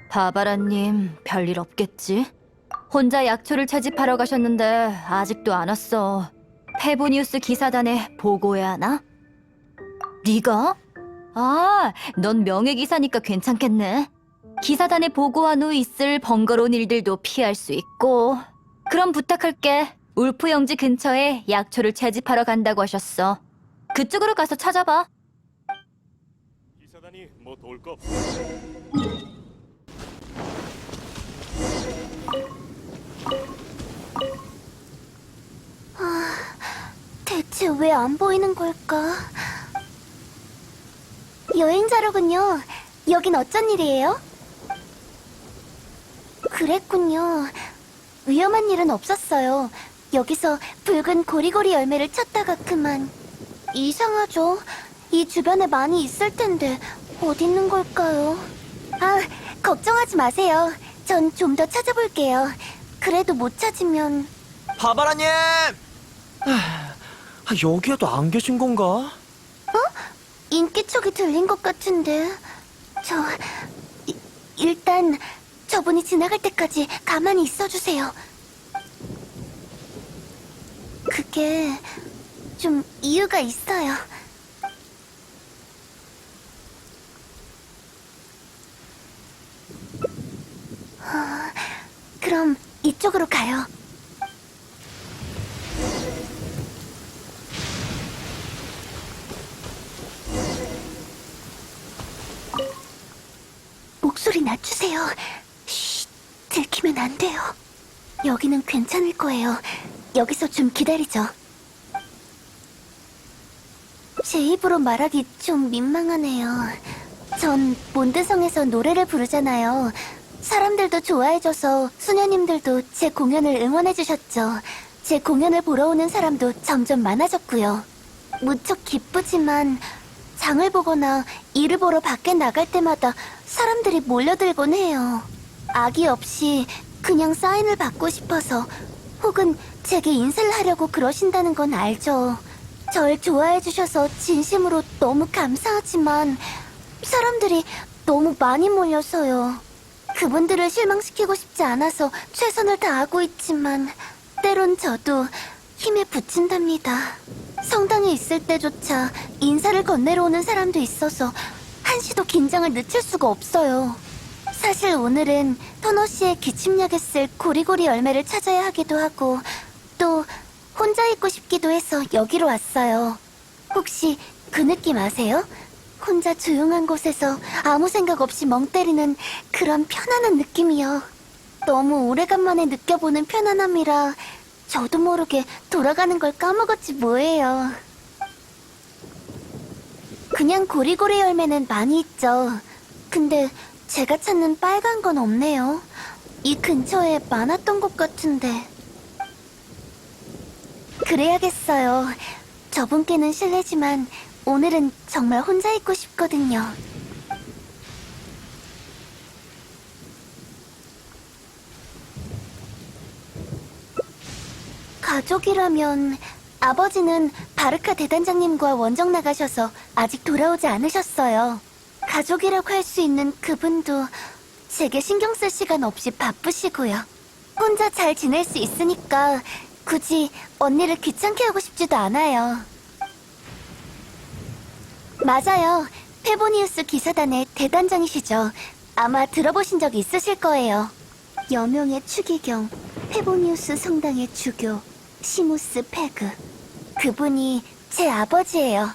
바바라님, 별일 없겠지? 혼자 약초를 채집하러 가셨는데 아직도 안 왔어. 페보니우스 기사단에 보고해야 하나? 네가? 아, 넌 명예기사니까 괜찮겠네. 기사단에 보고한 후 있을 번거로운 일들도 피할 수 있고. 그럼 부탁할게. 울프 영지 근처에 약초를 채집하러 간다고 하셨어. 그쪽으로 가서 찾아봐. 기사단이 뭐 도울 거 없어. 대체 왜 안 보이는 걸까? 여행자로군요. 여긴 어쩐 일이에요? 그랬군요. 위험한 일은 없었어요. 여기서 붉은 고리고리 열매를 찾다가 그만. 이상하죠? 이 주변에 많이 있을 텐데 어디 있는 걸까요? 아, 걱정하지 마세요. 전 좀 더 찾아볼게요. 그래도 못 찾으면... 바바라님! 여기에도 안 계신 건가? 인기척이 들린 것 같은데... 일단 저분이 지나갈 때까지 가만히 있어주세요. 그게 좀 이유가 있어요. 그럼 이쪽으로 가요. 목소리 낮추세요. 쉿, 들키면 안 돼요. 여기는 괜찮을 거예요. 여기서 좀 기다리죠. 제 입으로 말하기 좀 민망하네요. 전 몬드성에서 노래를 부르잖아요. 사람들도 좋아해줘서 수녀님들도 제 공연을 응원해주셨죠. 제 공연을 보러 오는 사람도 점점 많아졌고요. 무척 기쁘지만 장을 보거나 일을 보러 밖에 나갈 때마다 사람들이 몰려들곤 해요. 악의 없이 그냥 사인을 받고 싶어서 혹은 제게 인사를 하려고 그러신다는 건 알죠. 절 좋아해주셔서 진심으로 너무 감사하지만 사람들이 너무 많이 몰려서요. 그분들을 실망시키고 싶지 않아서 최선을 다하고 있지만 때론 저도 힘에 부친답니다. 성당에 있을 때조차 인사를 건네러 오는 사람도 있어서 한시도 긴장을 늦출 수가 없어요. 사실 오늘은 터너 씨의 기침약에 쓸 고리고리 열매를 찾아야 하기도 하고 또 혼자 있고 싶기도 해서 여기로 왔어요. 혹시 그 느낌 아세요? 혼자 조용한 곳에서 아무 생각 없이 멍 때리는 그런 편안한 느낌이요. 너무 오래간만에 느껴보는 편안함이라 저도 모르게 돌아가는 걸 까먹었지 뭐예요. 그냥 고리고리 열매는 많이 있죠. 근데 제가 찾는 빨간 건 없네요. 이 근처에 많았던 것 같은데. 그래야겠어요. 저분께는 실례지만 오늘은 정말 혼자 있고 싶거든요. 가족이라면 아버지는 바르카 대단장님과 원정 나가셔서 아직 돌아오지 않으셨어요. 가족이라고 할 수 있는 그분도 제게 신경 쓸 시간 없이 바쁘시고요. 혼자 잘 지낼 수 있으니까 굳이 언니를 귀찮게 하고 싶지도 않아요. 맞아요. 페보니우스 기사단의 대단장이시죠. 아마 들어보신 적 있으실 거예요. 여명의 추기경, 페보니우스 성당의 주교, 시무스 페그. 그분이 제 아버지예요.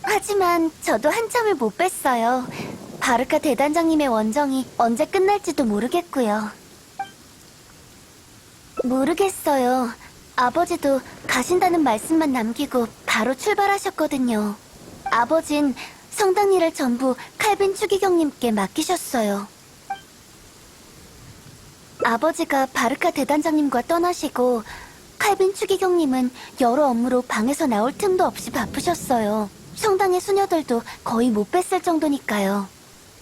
하지만 저도 한참을 못 뵀어요. 바르카 대단장님의 원정이 언제 끝날지도 모르겠고요. 모르겠어요. 아버지도 가신다는 말씀만 남기고 바로 출발하셨거든요. 아버진 성당 일을 전부 칼빈 추기경님께 맡기셨어요. 아버지가 바르카 대단장님과 떠나시고 칼빈 추기경님은 여러 업무로 방에서 나올 틈도 없이 바쁘셨어요. 성당의 수녀들도 거의 못 뵀을 정도니까요.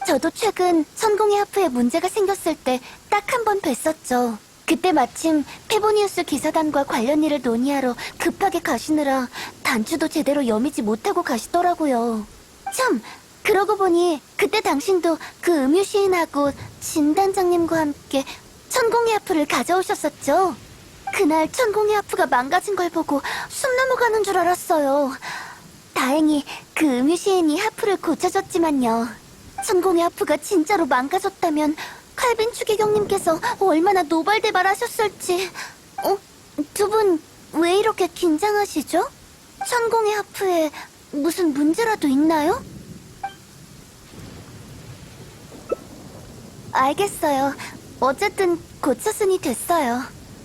저도 최근 천공의 하프에 문제가 생겼을 때 딱 한 번 뵀었죠. 그때 마침 페보니우스 기사단과 관련 일을 논의하러 급하게 가시느라 단추도 제대로 여미지 못하고 가시더라고요. 참, 그러고 보니 그때 당신도 그 음유 시인하고 진단장님과 함께 천공의 하프를 가져오셨었죠? 그날 천공의 하프가 망가진 걸 보고 숨 넘어가는 줄 알았어요. 다행히 그 음유 시인이 하프를 고쳐줬지만요. 천공의 하프가 진짜로 망가졌다면 칼빈 추기경님께서 얼마나 노발대발하셨을지. 두 분 왜 이렇게 긴장하시죠? 천공의 하프에 무슨 문제라도 있나요? 알겠어요. 어쨌든 고쳤으니 됐어요.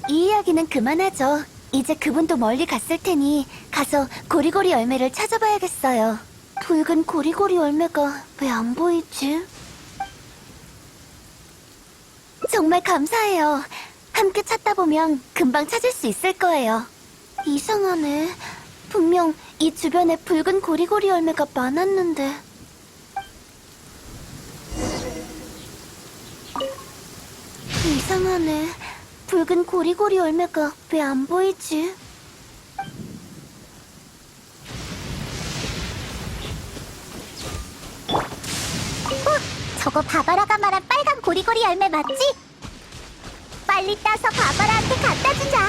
이 이야기는 그만하죠. 이제 그분도 멀리 갔을 테니 가서 고리고리 열매를 찾아봐야겠어요. 붉은 고리고리 열매가 왜 안 보이지? 정말 감사해요. 함께 찾다 보면 금방 찾을 수 있을 거예요. 이상하네. 분명 이 주변에 붉은 고리고리 열매가 많았는데. 이상하네. 붉은 고리고리 열매가 왜 안 보이지? 저거 바바라가 말한 빨간 고리고리 열매 맞지? 빨리 따서 바바라한테 갖다 주자.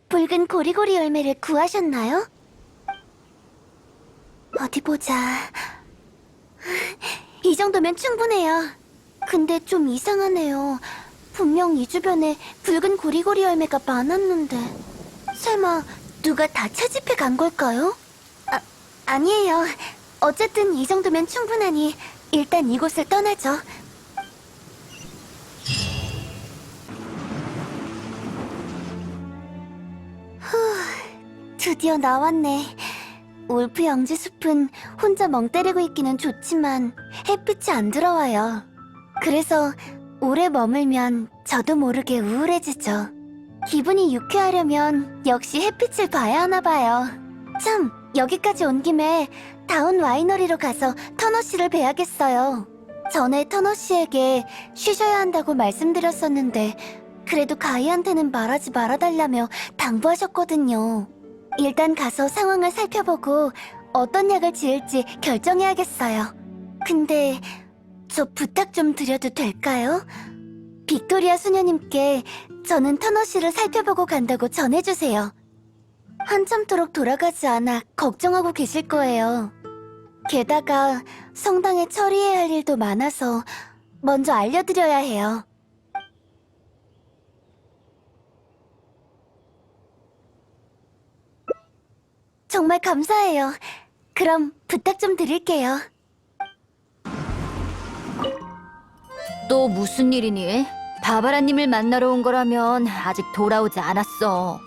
붉은 고리고리 열매를 구하셨나요? 어디 보자. 이 정도면 충분해요. 근데 좀 이상하네요. 분명 이 주변에 붉은 고리고리 열매가 많았는데. 설마 누가 다 채집해 간 걸까요? 아니에요. 어쨌든 이 정도면 충분하니 일단 이곳을 떠나죠. 드디어 나왔네. 울프 영지숲은 혼자 멍 때리고 있기는 좋지만 햇빛이 안 들어와요. 그래서 오래 머물면 저도 모르게 우울해지죠. 기분이 유쾌하려면 역시 햇빛을 봐야 하나 봐요. 참, 여기까지 온 김에 다운 와이너리로 가서 터너 씨를 뵈야겠어요. 전에 터너 씨에게 쉬셔야 한다고 말씀드렸었는데 그래도 가희한테는 말하지 말아달라며 당부하셨거든요. 일단 가서 상황을 살펴보고 어떤 약을 지을지 결정해야겠어요. 근데 저 부탁 좀 드려도 될까요? 빅토리아 수녀님께 저는 터너 씨를 살펴보고 간다고 전해주세요. 한참토록 돌아가지 않아 걱정하고 계실 거예요. 게다가 성당에 처리해야 할 일도 많아서 먼저 알려드려야 해요. 정말 감사해요. 그럼 부탁 좀 드릴게요. 또 무슨 일이니? 바바라님을 만나러 온 거라면 아직 돌아오지 않았어.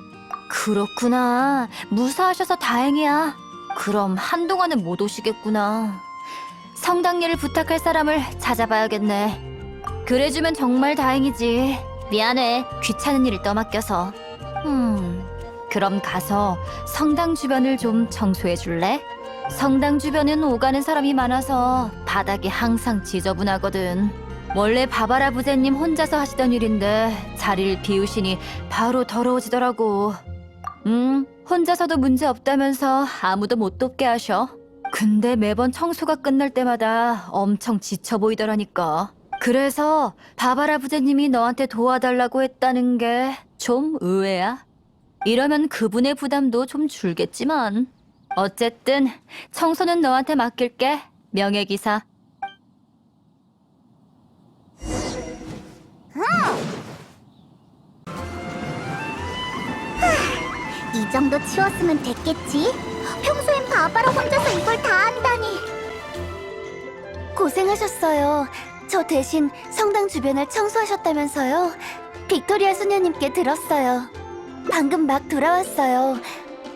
그렇구나. 무사하셔서 다행이야. 그럼 한동안은 못 오시겠구나. 성당 일을 부탁할 사람을 찾아봐야겠네. 그래주면 정말 다행이지. 미안해. 귀찮은 일을 떠맡겨서. 그럼 가서 성당 주변을 좀 청소해 줄래? 성당 주변은 오가는 사람이 많아서 바닥이 항상 지저분하거든. 원래 바바라 부제님 혼자서 하시던 일인데 자리를 비우시니 바로 더러워지더라고. 혼자서도 문제 없다면서 아무도 못 돕게 하셔. 근데 매번 청소가 끝날 때마다 엄청 지쳐 보이더라니까. 그래서 바바라 부제님이 너한테 도와달라고 했다는 게 좀 의외야. 이러면 그분의 부담도 좀 줄겠지만. 어쨌든 청소는 너한테 맡길게. 명예기사. 이 정도 치웠으면 됐겠지? 평소엔 바바라 혼자서 이걸 다 한다니. 고생하셨어요. 저 대신 성당 주변을 청소하셨다면서요? 빅토리아 수녀님께 들었어요. 방금 막 돌아왔어요.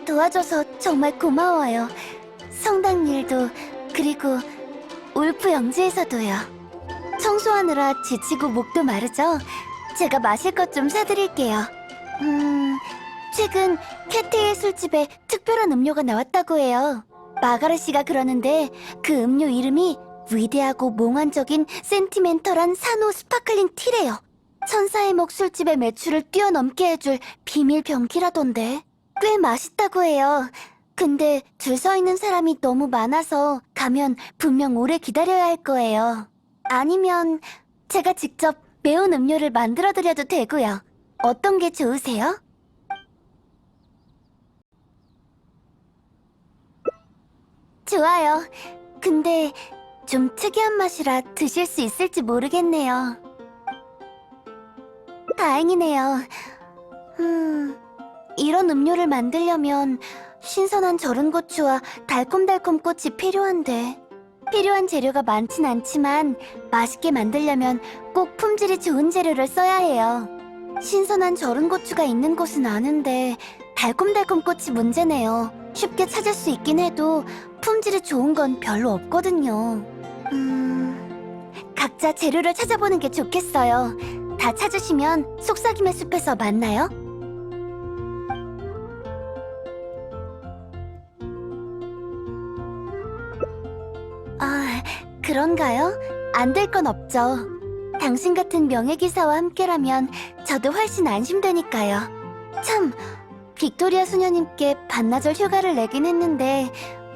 도와줘서 정말 고마워요. 성당 일도 그리고 울프 영지에서도요. 청소하느라 지치고 목도 마르죠? 제가 마실 것 좀 사드릴게요. 최근 캐티의 술집에 특별한 음료가 나왔다고 해요. 마가렛 씨가 그러는데 그 음료 이름이 위대하고 몽환적인 센티멘털한 산호 스파클링 티래요. 천사의 목 술집의 매출을 뛰어넘게 해줄 비밀 병기라던데. 꽤 맛있다고 해요. 근데 줄 서 있는 사람이 너무 많아서 가면 분명 오래 기다려야 할 거예요. 아니면 제가 직접 매운 음료를 만들어드려도 되고요. 어떤 게 좋으세요? 좋아요. 근데 좀 특이한 맛이라 드실 수 있을지 모르겠네요. 다행이네요. 이런 음료를 만들려면 신선한 절은 고추와 달콤달콤 꽃이 필요한데 필요한 재료가 많진 않지만 맛있게 만들려면 꼭 품질이 좋은 재료를 써야 해요. 신선한 절은 고추가 있는 곳은 아는데 달콤달콤 꽃이 문제네요. 쉽게 찾을 수 있긴 해도 품질이 좋은 건 별로 없거든요. 각자 재료를 찾아보는 게 좋겠어요. 다 찾으시면 속삭임의 숲에서 만나요. 아, 그런가요? 안 될 건 없죠. 당신 같은 명예기사와 함께라면 저도 훨씬 안심되니까요. 참, 빅토리아 수녀님께 반나절 휴가를 내긴 했는데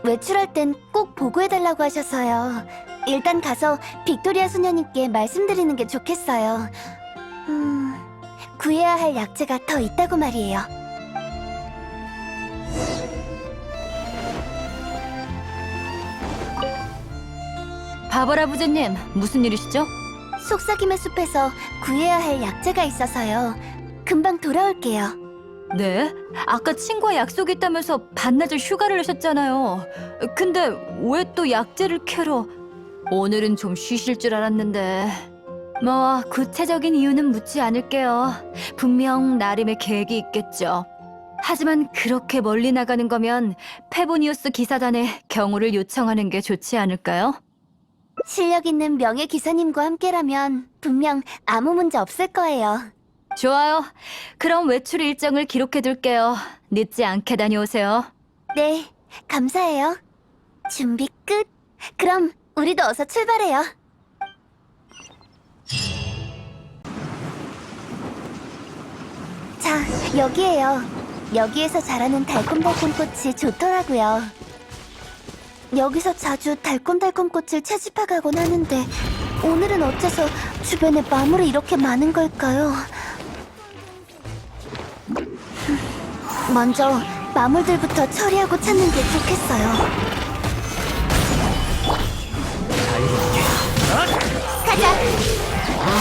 외출할 땐 꼭 보고해달라고 하셔서요. 일단 가서 빅토리아 수녀님께 말씀드리는 게 좋겠어요. 구해야 할 약재가 더 있다고 말이에요. 바버라 부제님, 무슨 일이시죠? 속삭임의 숲에서 구해야 할 약재가 있어서요. 금방 돌아올게요. 네? 아까 친구와 약속이 있다면서 반나절 휴가를 내셨잖아요. 근데 왜 또 약재를 캐러? 오늘은 좀 쉬실 줄 알았는데. 뭐 구체적인 이유는 묻지 않을게요. 분명 나름의 계획이 있겠죠. 하지만 그렇게 멀리 나가는 거면 페보니우스 기사단에 경호를 요청하는 게 좋지 않을까요? 실력 있는 명예 기사님과 함께라면 분명 아무 문제 없을 거예요. 좋아요. 그럼 외출 일정을 기록해둘게요. 늦지 않게 다녀오세요. 네, 감사해요. 준비 끝. 그럼 우리도 어서 출발해요. 자, 여기에요. 여기에서 자라는 달콤달콤 꽃이 좋더라고요. 여기서 자주 달콤달콤 꽃을 채집해가곤 하는데 오늘은 어째서 주변에 마물이 이렇게 많은 걸까요? 먼저 마물들부터 처리하고 찾는 게 좋겠어요. 가자!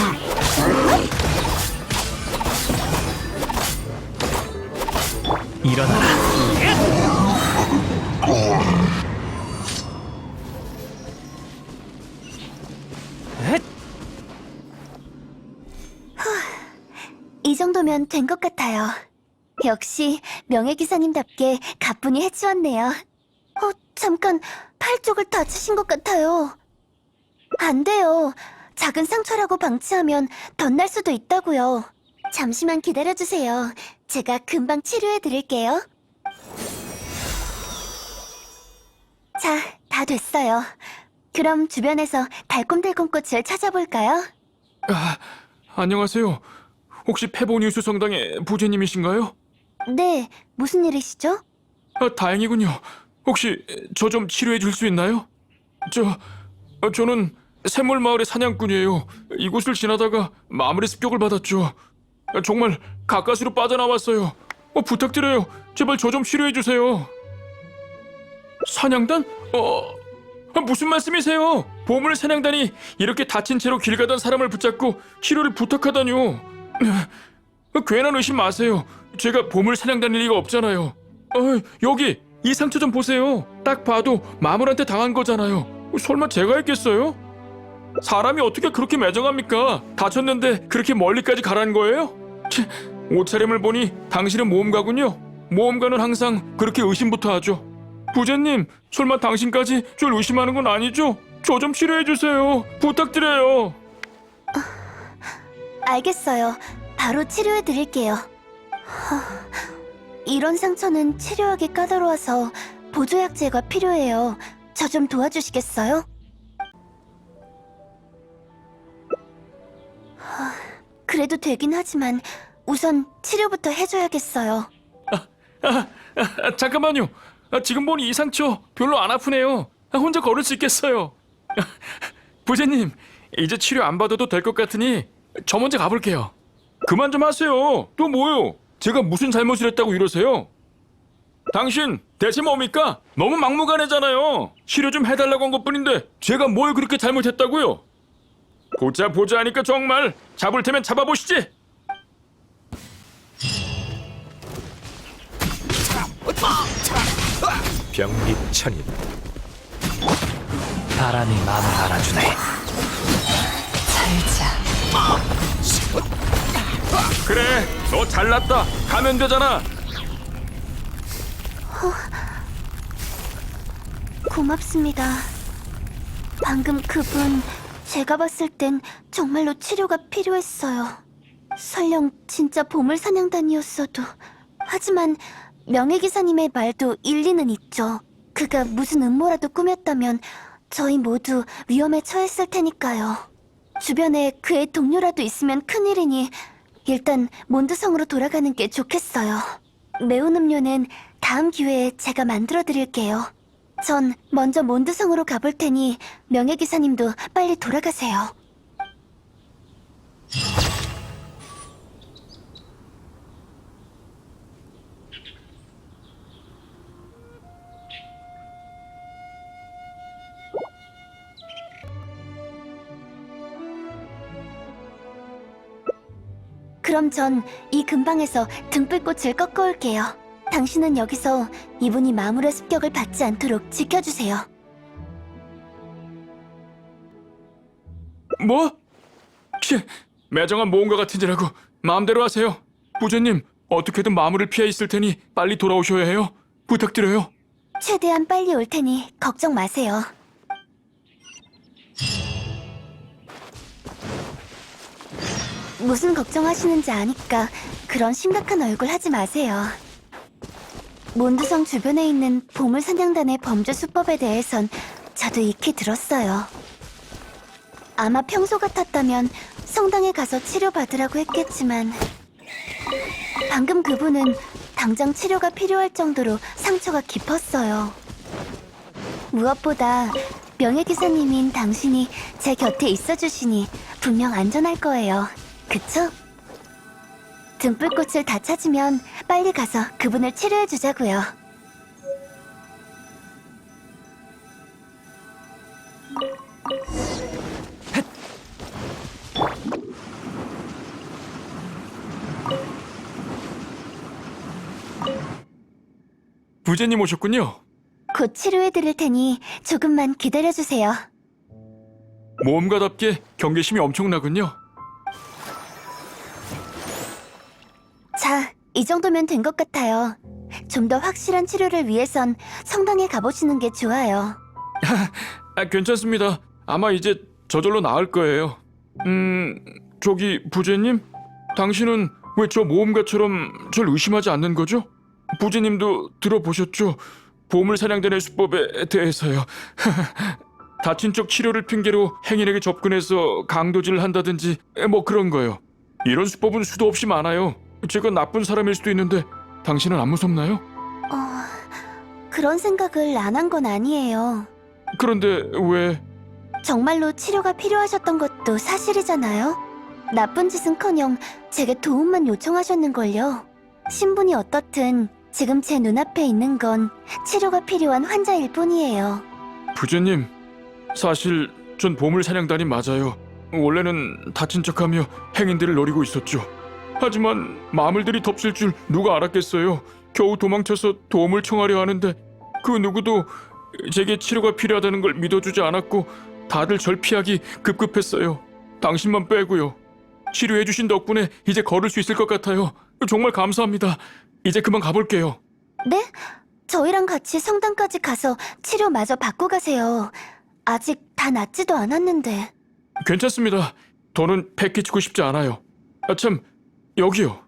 일어나라. 이 정도면 된 것 같아요. 역시 명예기사님답게 가뿐히 해치웠네요. 잠깐 팔 쪽을 다치신 것 같아요. 안 돼요. 작은 상처라고 방치하면 덧날 수도 있다고요. 잠시만 기다려주세요. 제가 금방 치료해드릴게요. 자, 다 됐어요. 그럼 주변에서 달콤달콤 꽃을 찾아볼까요? 안녕하세요. 혹시 페보니우스 성당의 부제님이신가요? 네, 무슨 일이시죠? 다행이군요. 혹시 저 좀 치료해 줄 수 있나요? 저는 샘물마을의 사냥꾼이에요. 이곳을 지나다가 마물의 습격을 받았죠. 정말 가까스로 빠져나왔어요. 부탁드려요. 제발 저 좀 치료해 주세요. 사냥단? 무슨 말씀이세요? 보물 사냥단이 이렇게 다친 채로 길 가던 사람을 붙잡고 치료를 부탁하다뇨. 괜한 의심 마세요. 제가 보물 사냥단일 리가 없잖아요. 여기 이 상처 좀 보세요. 딱 봐도 마물한테 당한 거잖아요. 설마 제가 했겠어요? 사람이 어떻게 그렇게 매정합니까? 다쳤는데 그렇게 멀리까지 가라는 거예요? 옷차림을 보니 당신은 모험가군요. 모험가는 항상 그렇게 의심부터 하죠. 부제님, 설마 당신까지 절 의심하는 건 아니죠? 저 좀 치료해주세요. 부탁드려요. 알겠어요. 바로 치료해드릴게요. 이런 상처는 치료하기 까다로워서 보조약제가 필요해요. 저 좀 도와주시겠어요? 그래도 되긴 하지만 우선 치료부터 해줘야겠어요. 잠깐만요. 지금 보니 이상치요. 별로 안 아프네요. 혼자 걸을 수 있겠어요. 부제님, 이제 치료 안 받아도 될 것 같으니 저 먼저 가볼게요. 그만 좀 하세요. 또 뭐요? 제가 무슨 잘못을 했다고 이러세요? 당신 대체 뭡니까? 너무 막무가내잖아요. 치료 좀 해달라고 한 것뿐인데 제가 뭘 그렇게 잘못했다고요? 보자 하니까 정말 잡을 테면 잡아보시지. 병립천인 바람이 마음을 알아주네. 그래, 너 잘났다. 가면 되잖아. 고맙습니다. 방금 그분 제가 봤을 땐 정말로 치료가 필요했어요. 설령 진짜 보물사냥단이었어도. 하지만 명예기사님의 말도 일리는 있죠. 그가 무슨 음모라도 꾸몄다면 저희 모두 위험에 처했을 테니까요. 주변에 그의 동료라도 있으면 큰일이니 일단 몬드성으로 돌아가는 게 좋겠어요. 매운 음료는 다음 기회에 제가 만들어 드릴게요. 전 먼저 몬드성으로 가볼 테니 명예기사님도 빨리 돌아가세요. 그럼 전 이 근방에서 등불꽃을 꺾어올게요. 당신은 여기서 이분이 마물의 습격을 받지 않도록 지켜주세요. 뭐? 매정한 모험가 같은 짓하고 마음대로 하세요. 부제님, 어떻게든 마물을 피해 있을 테니 빨리 돌아오셔야 해요. 부탁드려요. 최대한 빨리 올 테니 걱정 마세요. 무슨 걱정하시는지 아니까 그런 심각한 얼굴 하지 마세요. 몬드성 주변에 있는 보물사냥단의 범죄 수법에 대해선 저도 익히 들었어요. 아마 평소 같았다면 성당에 가서 치료받으라고 했겠지만 방금 그분은 당장 치료가 필요할 정도로 상처가 깊었어요. 무엇보다 명예기사님인 당신이 제 곁에 있어주시니 분명 안전할 거예요. 그쵸? 등불꽃을 다 찾으면 빨리 가서 그분을 치료해주자고요. 부제님 오셨군요. 곧 치료해드릴 테니 조금만 기다려주세요. 모험가답게 경계심이 엄청나군요. 자, 이 정도면 된 것 같아요. 좀 더 확실한 치료를 위해선 성당에 가보시는 게 좋아요. 괜찮습니다. 아마 이제 저절로 나을 거예요. 저기 부제님? 당신은 왜 저 모험가처럼 절 의심하지 않는 거죠? 부제님도 들어보셨죠? 보물사냥단의 수법에 대해서요. 다친 쪽 치료를 핑계로 행인에게 접근해서 강도질을 한다든지 뭐 그런 거요. 이런 수법은 수도 없이 많아요. 제가 나쁜 사람일 수도 있는데 당신은 안 무섭나요? 그런 생각을 안 한 건 아니에요. 그런데 왜... 정말로 치료가 필요하셨던 것도 사실이잖아요. 나쁜 짓은커녕 제게 도움만 요청하셨는걸요. 신분이 어떻든 지금 제 눈앞에 있는 건 치료가 필요한 환자일 뿐이에요. 부제님, 사실 전 보물사냥단이 맞아요. 원래는 다친 척하며 행인들을 노리고 있었죠. 하지만 마물들이 덮칠 줄 누가 알았겠어요. 겨우 도망쳐서 도움을 청하려 하는데 그 누구도 제게 치료가 필요하다는 걸 믿어주지 않았고 다들 절 피하기 급급했어요. 당신만 빼고요. 치료해주신 덕분에 이제 걸을 수 있을 것 같아요. 정말 감사합니다. 이제 그만 가볼게요. 네? 저희랑 같이 성당까지 가서 치료마저 받고 가세요. 아직 다 낫지도 않았는데. 괜찮습니다. 더는 패키치고 싶지 않아요. 참, 여기요.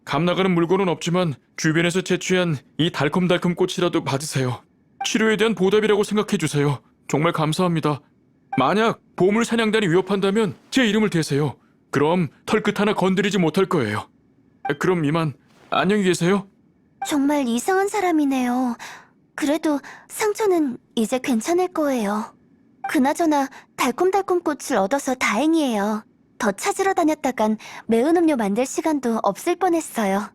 감 나가는 물건은 없지만 주변에서 채취한 이 달콤달콤 꽃이라도 받으세요. 치료에 대한 보답이라고 생각해주세요. 정말 감사합니다. 만약 보물사냥단이 위협한다면 제 이름을 대세요. 그럼 털끝 하나 건드리지 못할 거예요. 그럼 이만 안녕히 계세요. 정말 이상한 사람이네요. 그래도 상처는 이제 괜찮을 거예요. 그나저나 달콤달콤 꽃을 얻어서 다행이에요. 더 찾으러 다녔다간 매운 음료 만들 시간도 없을 뻔했어요.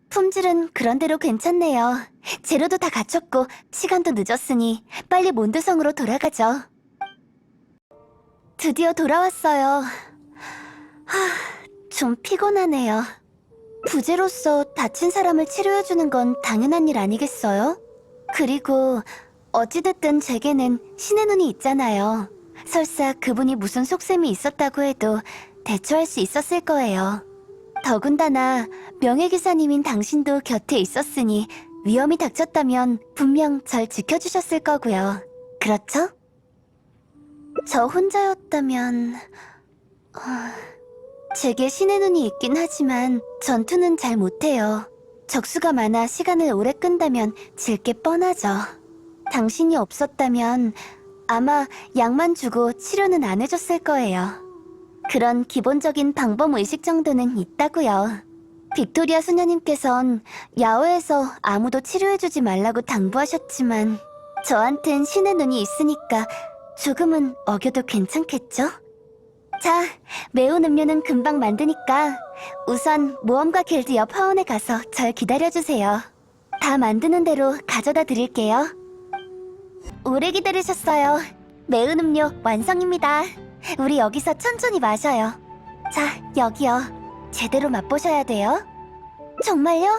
품질은 그런대로 괜찮네요. 재료도 다 갖췄고 시간도 늦었으니 빨리 몬드성으로 돌아가죠. 드디어 돌아왔어요. 좀 피곤하네요. 부제로서 다친 사람을 치료해주는 건 당연한 일 아니겠어요? 그리고 어찌됐든 제게는 신의 눈이 있잖아요. 설사 그분이 무슨 속셈이 있었다고 해도 대처할 수 있었을 거예요. 더군다나 명예기사님인 당신도 곁에 있었으니 위험이 닥쳤다면 분명 절 지켜주셨을 거고요. 그렇죠? 저 혼자였다면... 제게 신의 눈이 있긴 하지만 전투는 잘 못해요. 적수가 많아 시간을 오래 끈다면 질 게 뻔하죠. 당신이 없었다면 아마 약만 주고 치료는 안 해줬을 거예요. 그런 기본적인 방법의식 정도는 있다고요. 빅토리아 수녀님께선 야외에서 아무도 치료해주지 말라고 당부하셨지만 저한텐 신의 눈이 있으니까 조금은 어겨도 괜찮겠죠? 자, 매운 음료는 금방 만드니까 우선 모험가 길드 옆 화원에 가서 절 기다려주세요. 다 만드는 대로 가져다 드릴게요. 오래 기다리셨어요. 매운 음료 완성입니다. 우리 여기서 천천히 마셔요. 자, 여기요. 제대로 맛보셔야 돼요. 정말요?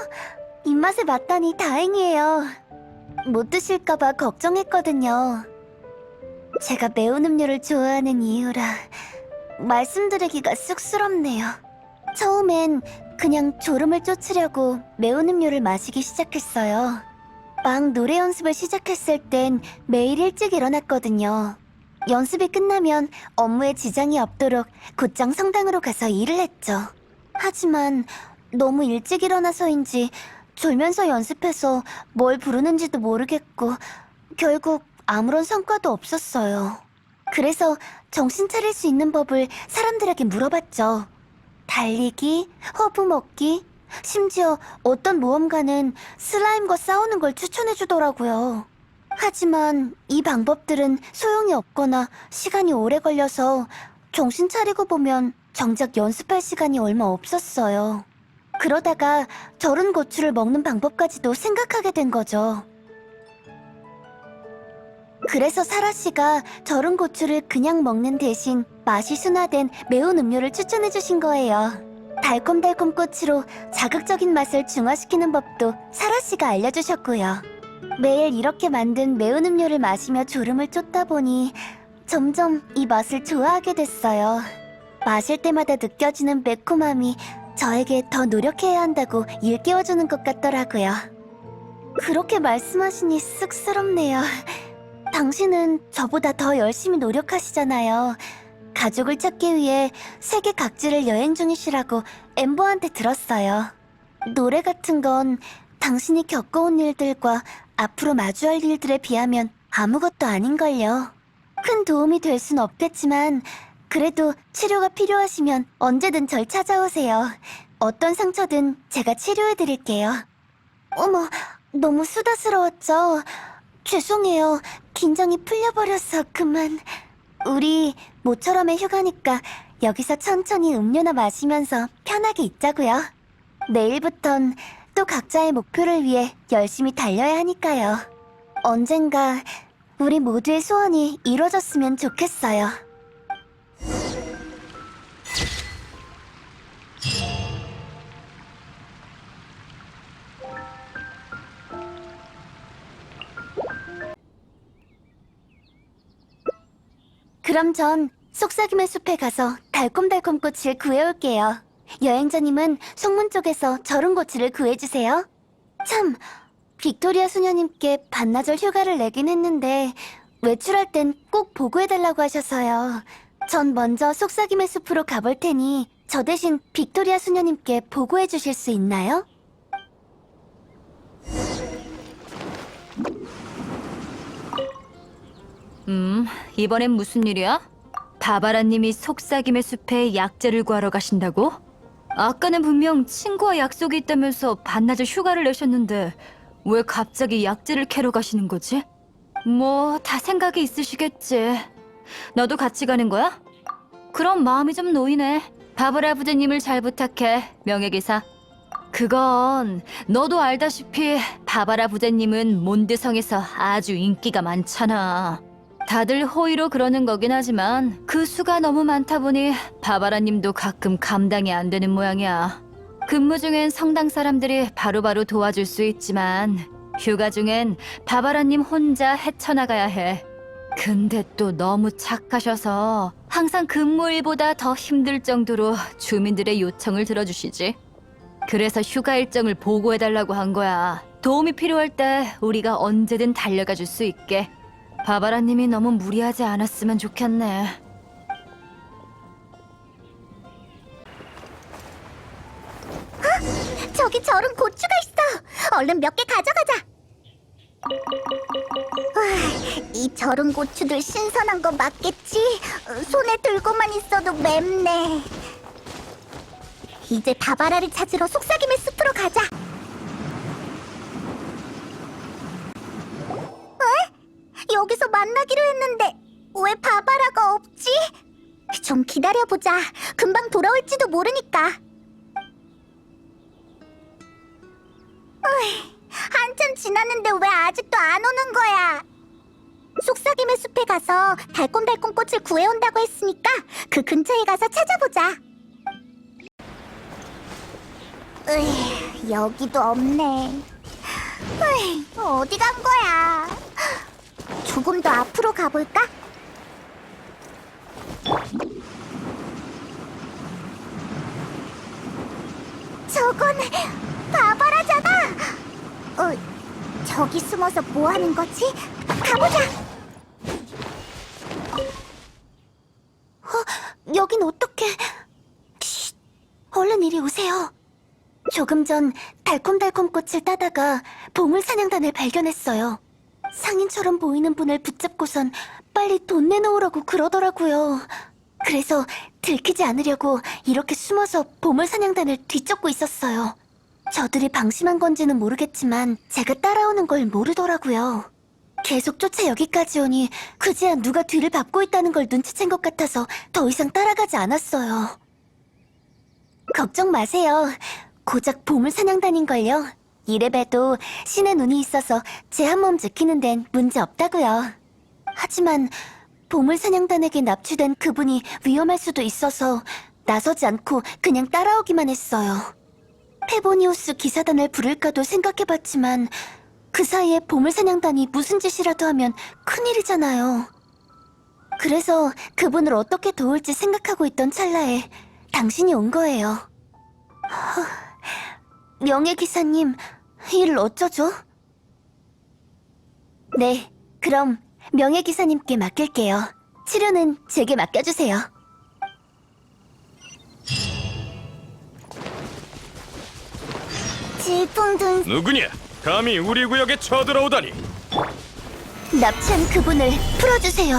입맛에 맞다니 다행이에요. 못 드실까봐 걱정했거든요. 제가 매운 음료를 좋아하는 이유라 말씀드리기가 쑥스럽네요. 처음엔 그냥 졸음을 쫓으려고 매운 음료를 마시기 시작했어요. 막 노래 연습을 시작했을 땐 매일 일찍 일어났거든요. 연습이 끝나면 업무에 지장이 없도록 곧장 성당으로 가서 일을 했죠. 하지만 너무 일찍 일어나서인지 졸면서 연습해서 뭘 부르는지도 모르겠고 결국 아무런 성과도 없었어요. 그래서 정신 차릴 수 있는 법을 사람들에게 물어봤죠. 달리기, 허브 먹기, 심지어 어떤 모험가는 슬라임과 싸우는 걸 추천해주더라고요. 하지만 이 방법들은 소용이 없거나 시간이 오래 걸려서 정신 차리고 보면 정작 연습할 시간이 얼마 없었어요. 그러다가 절은 고추를 먹는 방법까지도 생각하게 된 거죠. 그래서 사라 씨가 절은 고추를 그냥 먹는 대신 맛이 순화된 매운 음료를 추천해 주신 거예요. 달콤달콤 꽃으로 자극적인 맛을 중화시키는 법도 사라 씨가 알려주셨고요. 매일 이렇게 만든 매운 음료를 마시며 졸음을 쫓다 보니 점점 이 맛을 좋아하게 됐어요. 마실 때마다 느껴지는 매콤함이 저에게 더 노력해야 한다고 일깨워주는 것 같더라고요. 그렇게 말씀하시니 쑥스럽네요. 당신은 저보다 더 열심히 노력하시잖아요. 가족을 찾기 위해 세계 각지를 여행 중이시라고 엠버한테 들었어요. 노래 같은 건 당신이 겪어온 일들과 앞으로 마주할 일들에 비하면 아무것도 아닌걸요. 큰 도움이 될 순 없겠지만 그래도 치료가 필요하시면 언제든 절 찾아오세요. 어떤 상처든 제가 치료해드릴게요. 어머, 너무 수다스러웠죠? 죄송해요. 긴장이 풀려버려서 그만. 우리 모처럼의 휴가니까 여기서 천천히 음료나 마시면서 편하게 있자고요. 내일부턴 또 각자의 목표를 위해 열심히 달려야 하니까요. 언젠가 우리 모두의 소원이 이루어졌으면 좋겠어요. 그럼 전 속삭임의 숲에 가서 달콤달콤 꽃을 구해올게요. 여행자님은 속문 쪽에서 절은 고추를 구해주세요. 참, 빅토리아 수녀님께 반나절 휴가를 내긴 했는데 외출할 땐 꼭 보고해달라고 하셔서요. 전 먼저 속삭임의 숲으로 가볼 테니 저 대신 빅토리아 수녀님께 보고해주실 수 있나요? 이번엔 무슨 일이야? 바바라님이 속삭임의 숲에 약재를 구하러 가신다고? 아까는 분명 친구와 약속이 있다면서 반나절 휴가를 내셨는데 왜 갑자기 약재를 캐러 가시는 거지? 뭐 다 생각이 있으시겠지. 너도 같이 가는 거야? 그럼 마음이 좀 놓이네. 바바라 부대님을 잘 부탁해, 명예기사. 그건 너도 알다시피 바바라 부대님은 몬드성에서 아주 인기가 많잖아. 다들 호의로 그러는 거긴 하지만 그 수가 너무 많다 보니 바바라님도 가끔 감당이 안 되는 모양이야. 근무 중엔 성당 사람들이 바로바로 도와줄 수 있지만 휴가 중엔 바바라님 혼자 헤쳐나가야 해. 근데 또 너무 착하셔서 항상 근무일보다 더 힘들 정도로 주민들의 요청을 들어주시지. 그래서 휴가 일정을 보고해달라고 한 거야. 도움이 필요할 때 우리가 언제든 달려가 줄 수 있게. 바바라님이 너무 무리하지 않았으면 좋겠네. 저기 저런 고추가 있어. 얼른 몇 개 가져가자. 이 저런 고추들 신선한 거 맞겠지? 손에 들고만 있어도 맵네. 이제 바바라를 찾으러 속삭임의 숲으로 가자. 여기서 만나기로 했는데 왜 바바라가 없지? 좀 기다려보자. 금방 돌아올지도 모르니까. 한참 지났는데 왜 아직도 안 오는 거야? 속삭임의 숲에 가서 달콤달콤 꽃을 구해온다고 했으니까 그 근처에 가서 찾아보자. 여기도 없네. 어디 간 거야? 조금 더 앞으로 가볼까? 저건 바바라잖아. 저기 숨어서 뭐 하는 거지? 가보자. 여긴 어떻게... 쉿, 얼른 이리 오세요. 조금 전 달콤달콤 꽃을 따다가 보물사냥단을 발견했어요. 상인처럼 보이는 분을 붙잡고선 빨리 돈 내놓으라고 그러더라고요. 그래서 들키지 않으려고 이렇게 숨어서 보물사냥단을 뒤쫓고 있었어요. 저들이 방심한 건지는 모르겠지만 제가 따라오는 걸 모르더라고요. 계속 쫓아 여기까지 오니 그제야 누가 뒤를 밟고 있다는 걸 눈치챈 것 같아서 더 이상 따라가지 않았어요. 걱정 마세요. 고작 보물사냥단인걸요. 이래봬도 신의 눈이 있어서 제 한 몸 지키는 데는 문제 없다고요. 하지만 보물사냥단에게 납치된 그분이 위험할 수도 있어서 나서지 않고 그냥 따라오기만 했어요. 페보니우스 기사단을 부를까도 생각해봤지만 그 사이에 보물사냥단이 무슨 짓이라도 하면 큰일이잖아요. 그래서 그분을 어떻게 도울지 생각하고 있던 찰나에 당신이 온 거예요. 명예기사님, 일 어쩌죠? 네, 그럼 명예기사님께 맡길게요. 치료는 제게 맡겨주세요. 질풍등 누구냐? 감히 우리 구역에 쳐들어오다니. 납치한 그분을 풀어주세요.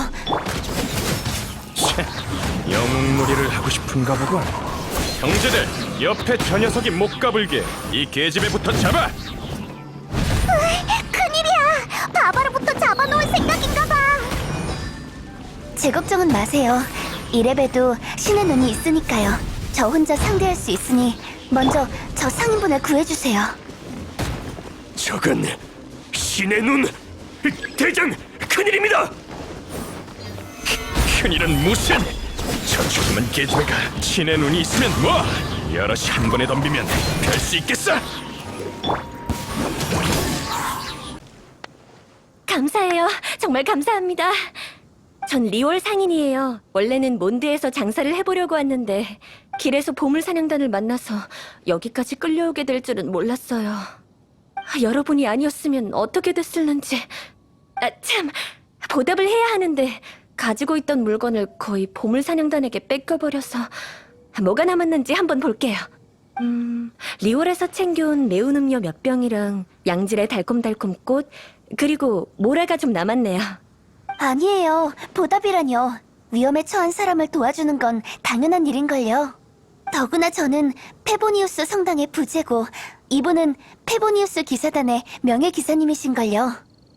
영웅놀이를 하고 싶은가 보군. 형제들, 옆에 저 녀석이 못 가불게 이 계집애부터 잡아. 큰일이야. 바바라부터 잡아놓을 생각인가 봐. 제 걱정은 마세요. 이래봬도 신의 눈이 있으니까요. 저 혼자 상대할 수 있으니 먼저 저 상인분을 구해주세요. 저건 신의 눈! 대장, 큰일입니다! 큰일은 무슨? 저 조그만 계집애가 신의 눈이 있으면 뭐? 여럿이 한 번에 덤비면 별 수 있겠어? 감사해요. 정말 감사합니다. 전 리월 상인이에요. 원래는 몬드에서 장사를 해보려고 왔는데 길에서 보물사냥단을 만나서 여기까지 끌려오게 될 줄은 몰랐어요. 여러분이 아니었으면 어떻게 됐을는지. 참, 보답을 해야 하는데 가지고 있던 물건을 거의 보물사냥단에게 뺏겨버려서 뭐가 남았는지 한번 볼게요. 리월에서 챙겨온 매운 음료 몇 병이랑 양질의 달콤달콤 꽃, 그리고 모래가 좀 남았네요. 아니에요. 보답이라뇨. 위험에 처한 사람을 도와주는 건 당연한 일인걸요. 더구나 저는 페보니우스 성당의 부제고 이분은 페보니우스 기사단의 명예기사님이신걸요.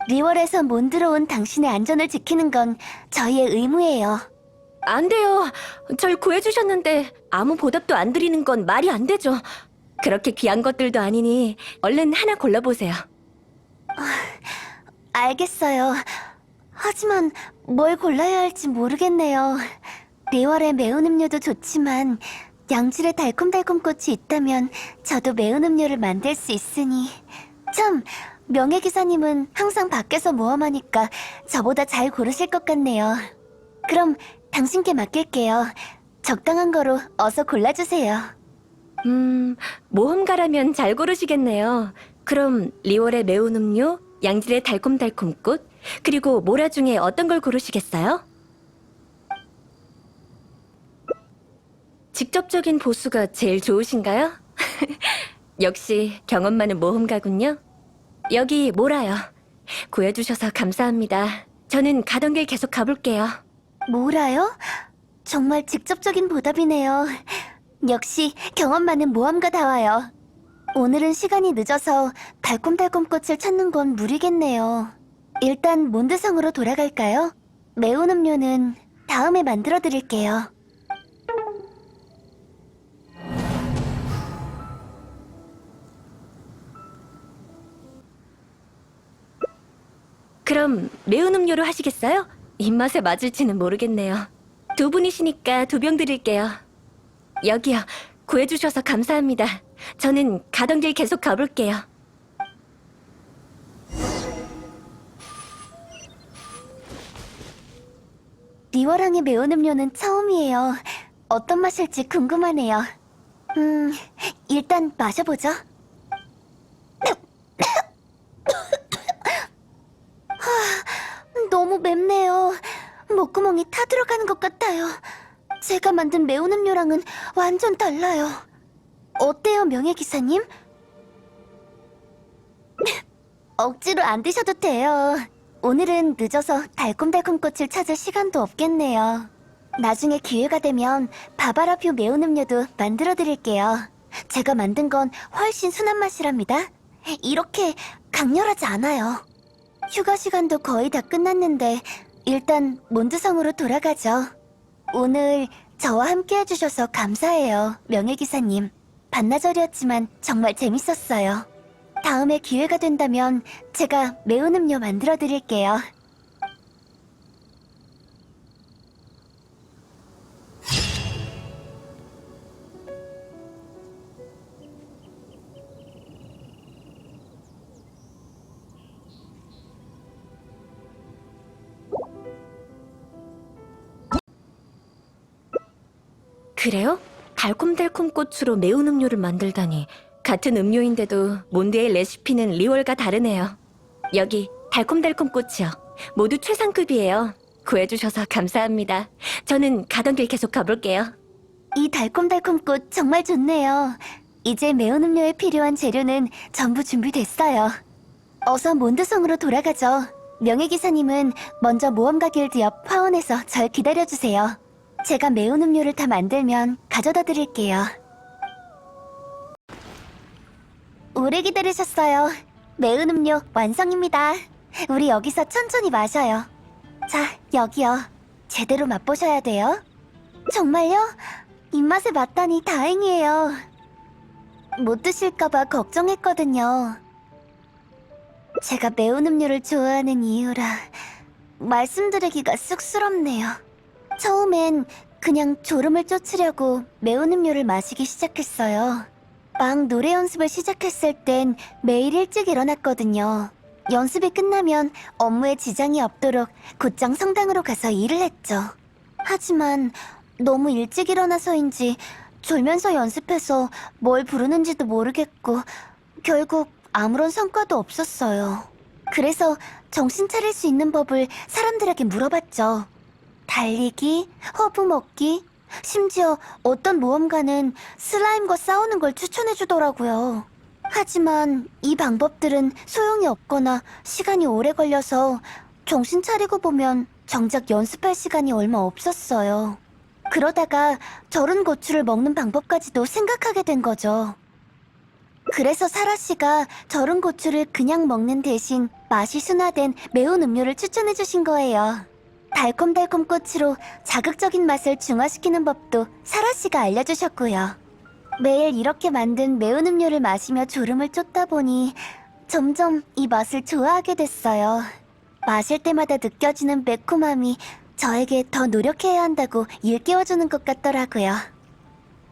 리월에서 몬드로 온 당신의 안전을 지키는 건 저희의 의무예요. 안 돼요. 절 구해주셨는데 아무 보답도 안 드리는 건 말이 안 되죠. 그렇게 귀한 것들도 아니니 얼른 하나 골라보세요. 알겠어요. 하지만 뭘 골라야 할지 모르겠네요. 리월의 매운 음료도 좋지만 양질의 달콤달콤 꽃이 있다면 저도 매운 음료를 만들 수 있으니. 참, 명예기사님은 항상 밖에서 모험하니까 저보다 잘 고르실 것 같네요. 그럼 당신께 맡길게요. 적당한 거로 어서 골라주세요. 모험가라면 잘 고르시겠네요. 그럼 리월의 매운 음료, 양질의 달콤달콤 꽃, 그리고 모라 중에 어떤 걸 고르시겠어요? 직접적인 보수가 제일 좋으신가요? 역시 경험 많은 모험가군요. 여기 모라요. 구해주셔서 감사합니다. 저는 가던 길 계속 가볼게요. 뭐라요? 정말 직접적인 보답이네요. 역시 경험 많은 모험가다워요. 오늘은 시간이 늦어서 달콤달콤 꽃을 찾는 건 무리겠네요. 일단 몬드성으로 돌아갈까요? 매운 음료는 다음에 만들어 드릴게요. 그럼 매운 음료로 하시겠어요? 입맛에 맞을지는 모르겠네요. 두 분이시니까 2병 드릴게요. 여기요. 구해주셔서 감사합니다. 저는 가던 길 계속 가볼게요. 리워랑의 매운 음료는 처음이에요. 어떤 맛일지 궁금하네요. 일단 마셔보죠. 너무 맵네요. 목구멍이 타들어가는 것 같아요. 제가 만든 매운 음료랑은 완전 달라요. 어때요, 명예기사님? 억지로 안 드셔도 돼요. 오늘은 늦어서 달콤달콤 꽃을 찾을 시간도 없겠네요. 나중에 기회가 되면 바바라표 매운 음료도 만들어 드릴게요. 제가 만든 건 훨씬 순한 맛이랍니다. 이렇게 강렬하지 않아요. 휴가 시간도 거의 다 끝났는데 일단 몬드성으로 돌아가죠. 오늘 저와 함께 해주셔서 감사해요, 명예기사님. 반나절이었지만 정말 재밌었어요. 다음에 기회가 된다면 제가 매운 음료 만들어 드릴게요. 그래요? 달콤달콤 꽃으로 매운 음료를 만들다니. 같은 음료인데도 몬드의 레시피는 리월과 다르네요. 여기 달콤달콤 꽃이요. 모두 최상급이에요. 구해주셔서 감사합니다. 저는 가던 길 계속 가볼게요. 이 달콤달콤 꽃 정말 좋네요. 이제 매운 음료에 필요한 재료는 전부 준비됐어요. 어서 몬드성으로 돌아가죠. 명예기사님은 먼저 모험가 길드 옆 화원에서 절 기다려주세요. 제가 매운 음료를 다 만들면 가져다 드릴게요. 오래 기다리셨어요. 매운 음료 완성입니다. 우리 여기서 천천히 마셔요. 자, 여기요. 제대로 맛보셔야 돼요. 정말요? 입맛에 맞다니 다행이에요. 못 드실까봐 걱정했거든요. 제가 매운 음료를 좋아하는 이유라 말씀드리기가 쑥스럽네요. 처음엔 그냥 졸음을 쫓으려고 매운 음료를 마시기 시작했어요. 막 노래 연습을 시작했을 땐 매일 일찍 일어났거든요. 연습이 끝나면 업무에 지장이 없도록 곧장 성당으로 가서 일을 했죠. 하지만 너무 일찍 일어나서인지 졸면서 연습해서 뭘 부르는지도 모르겠고 결국 아무런 성과도 없었어요. 그래서 정신 차릴 수 있는 법을 사람들에게 물어봤죠. 달리기, 허브 먹기, 심지어 어떤 모험가는 슬라임과 싸우는 걸 추천해주더라고요. 하지만 이 방법들은 소용이 없거나 시간이 오래 걸려서 정신 차리고 보면 정작 연습할 시간이 얼마 없었어요. 그러다가 절은 고추를 먹는 방법까지도 생각하게 된 거죠. 그래서 사라 씨가 절은 고추를 그냥 먹는 대신 맛이 순화된 매운 음료를 추천해 주신 거예요. 달콤달콤 꼬치로 자극적인 맛을 중화시키는 법도 사라 씨가 알려주셨고요. 매일 이렇게 만든 매운 음료를 마시며 졸음을 쫓다 보니 점점 이 맛을 좋아하게 됐어요. 마실 때마다 느껴지는 매콤함이 저에게 더 노력해야 한다고 일깨워주는 것 같더라고요.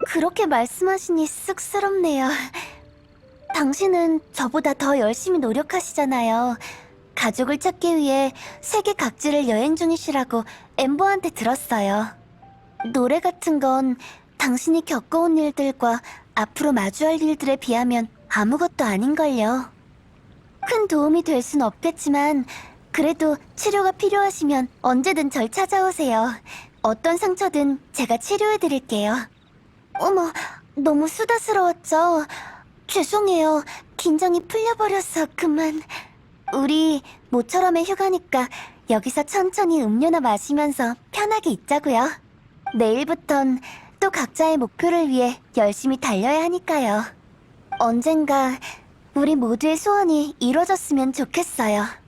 그렇게 말씀하시니 쑥스럽네요. 당신은 저보다 더 열심히 노력하시잖아요. 가족을 찾기 위해 세계 각지를 여행 중이시라고 엠버한테 들었어요. 노래 같은 건 당신이 겪어온 일들과 앞으로 마주할 일들에 비하면 아무것도 아닌걸요. 큰 도움이 될 순 없겠지만 그래도 치료가 필요하시면 언제든 절 찾아오세요. 어떤 상처든 제가 치료해드릴게요. 어머, 너무 수다스러웠죠? 죄송해요. 긴장이 풀려버려서 그만. 우리 모처럼의 휴가니까 여기서 천천히 음료나 마시면서 편하게 있자고요. 내일부턴 또 각자의 목표를 위해 열심히 달려야 하니까요. 언젠가 우리 모두의 소원이 이루어졌으면 좋겠어요.